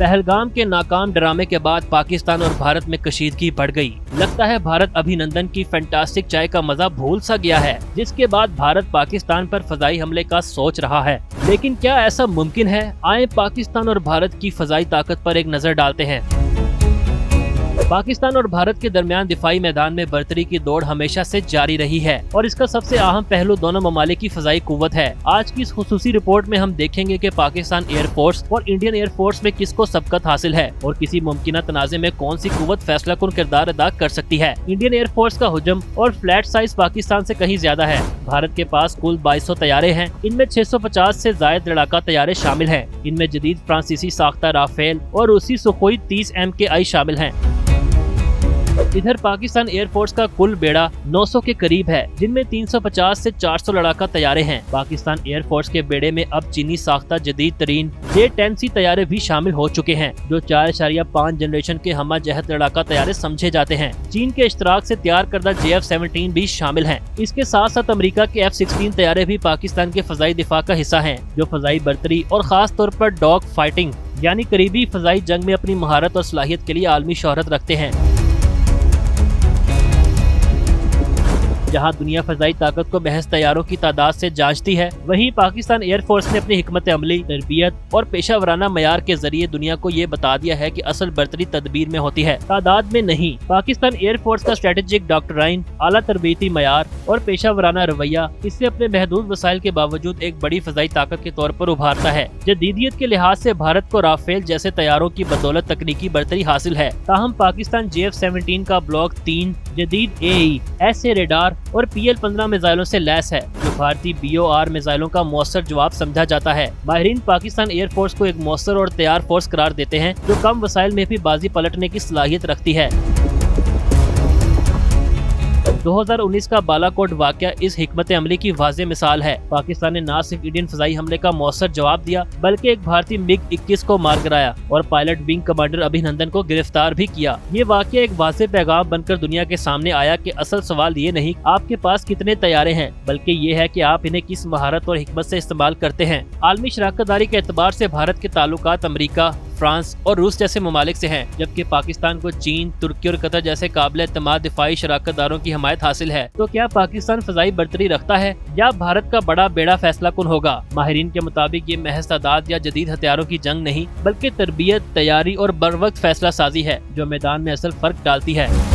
पहलगाम के नाकाम ड्रामे के बाद पाकिस्तान और भारत में कशीदगी बढ़ गई। लगता है भारत अभिनंदन की फैंटास्टिक चाय का मजा भूल सा गया है, जिसके बाद भारत पाकिस्तान पर फजाई हमले का सोच रहा है। लेकिन क्या ऐसा मुमकिन है? आए पाकिस्तान और भारत की फजाई ताकत पर एक नजर डालते हैं। पाकिस्तान और भारत के दरमियान दिफाई मैदान में बर्तरी की दौड़ हमेशा से जारी रही है और इसका सबसे अहम पहलू दोनों ममालिक की फजाई कुव्वत है। आज की इस खुसूसी रिपोर्ट में हम देखेंगे कि पाकिस्तान एयरफोर्स और इंडियन एयरफोर्स में किसको सबकत हासिल है और किसी मुमकिन तनाज़े में कौन सी कुव्वत फैसला कुन किरदार अदा कर सकती है। इंडियन एयरफोर्स का हुजम और फ्लैट साइज पाकिस्तान से कहीं ज्यादा है। भारत के पास कुल 2200 तैयारे हैं। इनमें 650 से जायद लड़ाका तैयारे शामिल हैं। इनमें जदीद फ्रांसीसी साख्ता राफेल और रूसी सुखोई 30 MKI शामिल हैं। इधर पाकिस्तान एयरफोर्स का कुल बेड़ा 900 के करीब है, जिनमें 350 से 400 लड़ाका तैयारे हैं। पाकिस्तान एयरफोर्स के बेड़े में अब चीनी साख्ता जदीद तरीन J-10C तैयारे भी शामिल हो चुके हैं, जो 4.5 जनरेशन के हमा जहत लड़ाका तैयारे समझे जाते हैं। चीन के इश्तराक से तैयार करदा JF-17 भी शामिल हैं। इसके साथ साथ अमेरिका के F-16 तैयारे भी पाकिस्तान के फजाई दिफा का हिस्सा हैं, जो फजाई बर्तरी और खास तौर पर डॉग फाइटिंग यानी करीबी फजाई जंग में अपनी महारत और सलाहियत के लिए आलमी शोहरत रखते हैं। जहां दुनिया फजाई ताकत को महज तैयारों की तादाद से जांचती है, वहीं पाकिस्तान एयरफोर्स ने अपनी हिकमत अमली, तरबियत और पेशा वराना मयार के जरिए दुनिया को ये बता दिया है कि असल बर्तरी तदबीर में होती है, तादाद में नहीं। पाकिस्तान एयरफोर्स का स्ट्रेटेजिक डॉक्टराइन, आला तरबियती मयार और पेशा वराना रवैया इससे अपने महदूद वसाइल के बावजूद एक बड़ी फजाई ताकत के तौर पर उभारता है। जदीदियत के लिहाज से भारत को राफेल जैसे तैयारों की बदौलत तकनीकी बर्तरी हासिल है। ताहम पाकिस्तान JF-17 का ब्लॉक 3 जदीद AE, SA रेडार और PL-15 मिसाइलों से लैस है, जो भारतीय BOR मिसाइलों का मौसर जवाब समझा जाता है। माहिरीन पाकिस्तान एयरफोर्स को एक मौसर और तैयार फोर्स करार देते हैं, जो कम वसाइल में भी बाजी पलटने की सलाहियत रखती है। 2019 का बालाकोट वाकया इस हिकमत अमली की वाज़ेह मिसाल है। पाकिस्तान ने न सिर्फ इंडियन फजाई हमले का मौसर जवाब दिया, बल्कि एक भारतीय MiG-21 को मार गिराया और पायलट विंग कमांडर अभिनंदन को गिरफ्तार भी किया। ये वाकया एक वाज़ेह पैगाम बनकर दुनिया के सामने आया कि असल सवाल ये नहीं आपके पास कितने तैयारे हैं, बल्कि ये है कि आप इन्हें किस महारत और हिकमत से इस्तेमाल करते हैं। आलमी शराकतदारी के एतबार से भारत के ताल्लुकात अमेरिका, फ्रांस और रूस जैसे ममालिक से हैं, जबकि पाकिस्तान को चीन, तुर्की और कतर जैसे काबिल एतमाद दिफाई शराकतदारों की हमायत हासिल है। तो क्या पाकिस्तान फजाई बर्तरी रखता है या भारत का बड़ा बेड़ा फैसला कुन होगा? माहिरीन के मुताबिक ये महज तादाद या जदीद हथियारों की जंग नहीं, बल्कि तरबियत, तैयारी और बरवक्त फैसला साजी है, जो मैदान में असल फर्क डालती है।